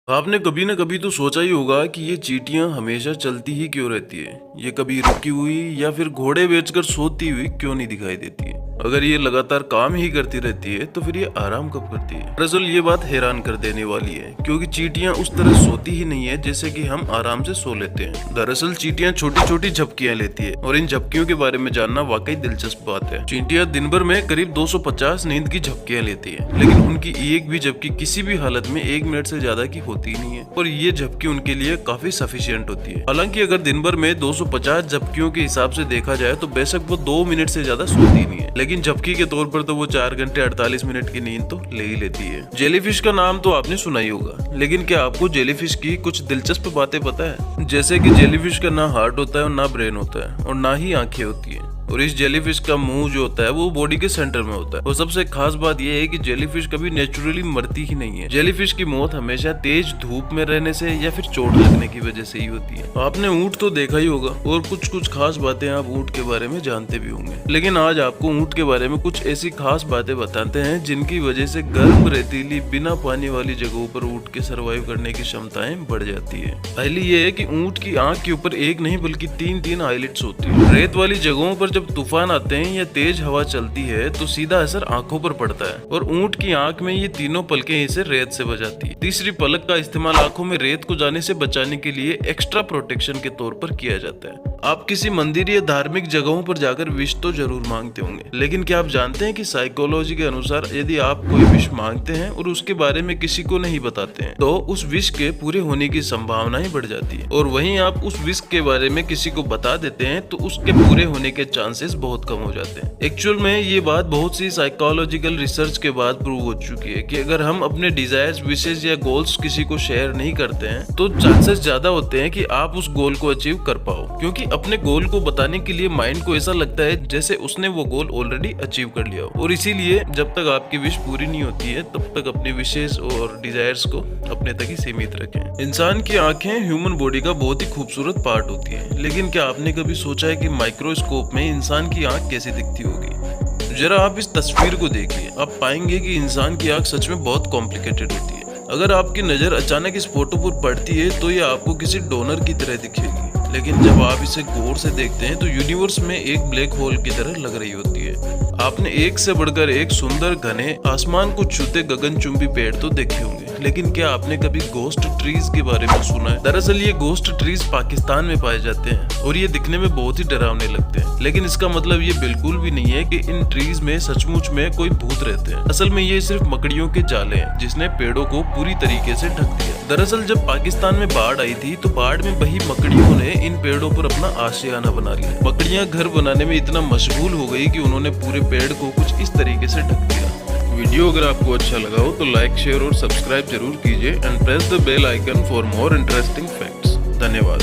आपने कभी न कभी तो सोचा ही होगा कि ये चींटियां हमेशा चलती ही क्यों रहती है। ये कभी रुकी हुई या फिर घोड़े बेचकर सोती हुई क्यों नहीं दिखाई देती है। अगर ये लगातार काम ही करती रहती है तो फिर ये आराम कब करती है। दरअसल ये बात हैरान कर देने वाली है, क्योंकि चींटियां उस तरह सोती ही नहीं है जैसे कि हम आराम से सो लेते हैं। दरअसल चींटियां छोटी छोटी झपकियां लेती है और इन झपकियों के बारे में जानना वाकई दिलचस्प बात है। चींटियां दिन भर में करीब 250 नींद की झपकियां लेती है, लेकिन उनकी एक भी झपकी किसी भी हालत में 1 मिनट से ज्यादा की होती ही नहीं है और ये झपकी उनके लिए काफी सफिशिएंट होती है। हालांकि अगर दिन भर में 250 झपकियों के हिसाब से देखा जाए तो बेशक वो 2 मिनट से ज्यादा सोती नहीं है, लेकिन झपकी के तौर पर तो वो 4 घंटे 48 मिनट की नींद तो ले ही लेती है। जेलीफिश का नाम तो आपने सुना ही होगा, लेकिन क्या आपको जेलीफिश की कुछ दिलचस्प बातें पता है? जैसे कि जेलीफिश का ना हार्ट होता है और ना ब्रेन होता है और ना ही आंखें होती है, और इस जेलीफिश का मुंह जो होता है वो बॉडी के सेंटर में होता है। और सबसे खास बात यह है कि जेलीफिश कभी नेचुरली मरती ही नहीं है। जेलीफिश की मौत हमेशा तेज धूप में रहने से या फिर चोट लगने की वजह से ही होती है। आपने ऊंट तो देखा ही होगा और कुछ खास बातें आप ऊंट के बारे में जानते भी होंगे, लेकिन आज आपको ऊंट के बारे में कुछ ऐसी खास बातें बताते हैं जिनकी वजह से गर्म रेतीली बिना पानी वाली जगहों पर ऊंट के सर्वाइव करने की क्षमताएं बढ़ जाती है। पहली ये है कि ऊंट की आंख के ऊपर एक नहीं बल्कि 3 आईलिड्स होती है। रेत वाली जगहों पर जब तूफान आते हैं या तेज हवा चलती है तो सीधा असर आंखों पर पड़ता है और ऊंट की आंख में ये तीनों पलकें इसे रेत से बचाती है। तीसरी पलक का इस्तेमाल आंखों में रेत को जाने से बचाने के लिए एक्स्ट्रा प्रोटेक्शन के तौर पर किया जाता है। आप किसी मंदिर या धार्मिक जगहों पर जाकर विश तो जरूर मांगते होंगे, लेकिन क्या आप जानते हैं कि साइकोलॉजी के अनुसार यदि आप कोई विश मांगते हैं और उसके बारे में किसी को नहीं बताते हैं तो उस विश के पूरे होने की संभावनाएं बढ़ जाती है, और वहीं आप उस विश के बारे में किसी को बता देते हैं तो उसके पूरे होने के चांसेस बहुत कम हो जाते हैं। एक्चुअल में ये बात बहुत सी साइकोलॉजिकल रिसर्च के बाद प्रूव हो चुकी है कि अगर हम अपने डिजायर्स, विशेष या गोल्स किसी को शेयर नहीं करते हैं तो चांसेस ज्यादा होते हैं कि आप उस गोल को अचीव कर पाओ, क्योंकि अपने गोल को बताने के लिए माइंड को ऐसा लगता है जैसे उसने वो गोल ऑलरेडी अचीव कर लिया हो। और इसीलिए जब तक आपकी विश पूरी नहीं होती है तब तक अपनी विशेष और डिजायर्स को अपने तक ही सीमित रखें। इंसान की आंखें ह्यूमन बॉडी का बहुत ही खूबसूरत पार्ट होती है, लेकिन क्या आपने कभी सोचा है कि माइक्रोस्कोप में इंसान की आंख कैसी दिखती होगी? जरा आप इस तस्वीर को देखिए, आप पाएंगे कि इंसान की आंख सच में बहुत कॉम्प्लिकेटेड होती है। अगर आपकी नजर अचानक इस फोटो पर पड़ती है तो ये आपको किसी डोनर की तरह दिखेगी, लेकिन जब आप इसे गौर से देखते हैं तो यूनिवर्स में एक ब्लैक होल की तरह लग रही होती है। आपने एक से बढ़कर एक सुंदर घने आसमान को छूते गगनचुंबी पेड़ तो देखे होंगे, लेकिन क्या आपने कभी गोस्ट ट्रीज के बारे में सुना है? दरअसल ये गोस्ट ट्रीज पाकिस्तान में पाए जाते हैं और ये दिखने में बहुत ही डरावने लगते हैं, लेकिन इसका मतलब ये बिल्कुल भी नहीं है कि इन ट्रीज में सचमुच में कोई भूत रहते हैं। असल में ये सिर्फ मकड़ियों के जाले हैं जिसने पेड़ों को पूरी तरीके से ढक दिया। दरअसल जब पाकिस्तान में बाढ़ आई थी तो बाढ़ में वही मकड़ियों ने इन पेड़ों पर अपना आशियाना बना लिया। मकड़ियां घर बनाने में इतना मशगूल हो गई कि उन्होंने पूरे पेड़ को कुछ इस तरीके से ढक दिया। वीडियो अगर आपको अच्छा लगा हो तो लाइक, शेयर और सब्सक्राइब जरूर कीजिए and press the bell icon for more interesting facts. धन्यवाद।